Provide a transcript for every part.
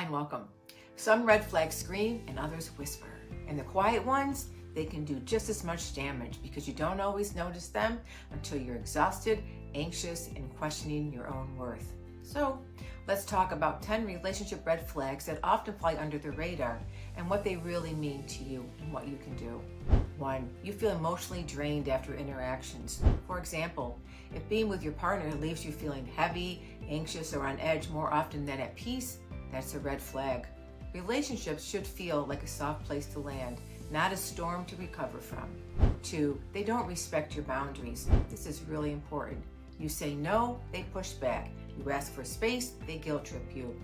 Hi and welcome. Some red flags scream and others whisper. And the quiet ones, they can do just as much damage because you don't always notice them until you're exhausted, anxious, and questioning your own worth. So let's talk about 10 relationship red flags that often fly under the radar and what they really mean to you and what you can do. 1. You feel emotionally drained after interactions. For example, if being with your partner leaves you feeling heavy, anxious, or on edge more often than at peace, that's a red flag. Relationships should feel like a soft place to land, not a storm to recover from. 2. They don't respect your boundaries. This is really important. You say no, they push back. You ask for space, they guilt trip you.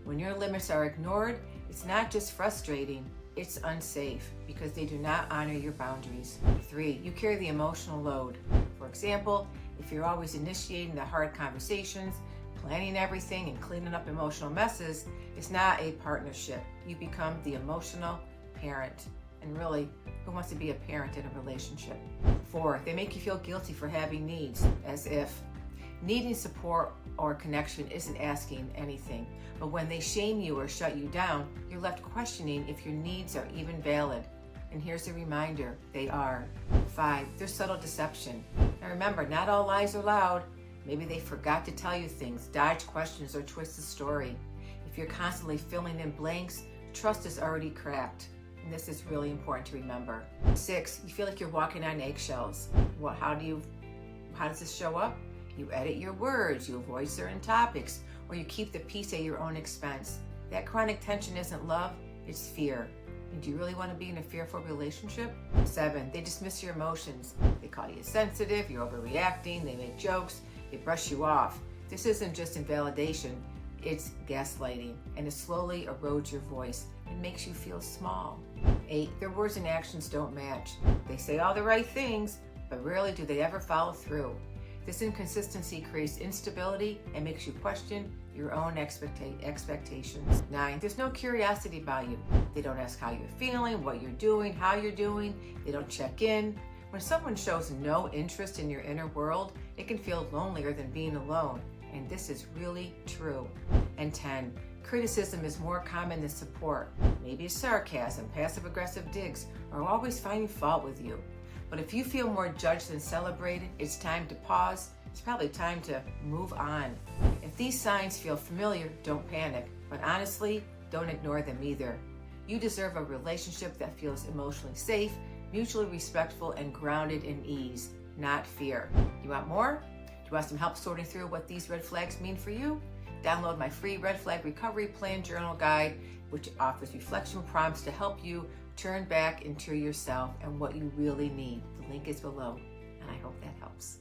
When your limits are ignored, it's not just frustrating, it's unsafe because they do not honor your boundaries. 3. You carry the emotional load. For example, if you're always initiating the hard conversations, planning everything, and cleaning up emotional messes, it's not a partnership. You become the emotional parent. And really, who wants to be a parent in a relationship? 4. They make you feel guilty for having needs, as if needing support or connection isn't asking anything. But when they shame you or shut you down, you're left questioning if your needs are even valid. And here's a reminder, they are. 5. There's subtle deception. Now remember, not all lies are loud. Maybe they forgot to tell you things, dodge questions, or twist the story. If you're constantly filling in blanks, trust is already cracked. And this is really important to remember. 6. You feel like you're walking on eggshells. Well, how does this show up? You edit your words, you avoid certain topics, or you keep the peace at your own expense. That chronic tension isn't love, it's fear. And do you really want to be in a fearful relationship? 7. They dismiss your emotions. They call you sensitive, you're overreacting, they make jokes, they brush you off. This isn't just invalidation, it's gaslighting, and it slowly erodes your voice. It makes you feel small. 8. Their words and actions don't match. They say all the right things, but rarely do they ever follow through. This inconsistency creates instability and makes you question your own expectations. 9. There's no curiosity about you. They don't ask how you're feeling, what you're doing, how you're doing. They don't check in. When someone shows no interest in your inner world, it can feel lonelier than being alone. And this is really true. And 10. Criticism is more common than support. Maybe it's sarcasm, passive-aggressive digs, or always finding fault with you. But if you feel more judged than celebrated, it's time to pause. It's probably time to move on. If these signs feel familiar, don't panic. But honestly, don't ignore them either. You deserve a relationship that feels emotionally safe, mutually respectful, and grounded in ease, not fear. You want more? Do you want some help sorting through what these red flags mean for you? Download my free Red Flag Recovery Plan Journal Guide, which offers reflection prompts to help you turn back into yourself and what you really need. The link is below, and I hope that helps.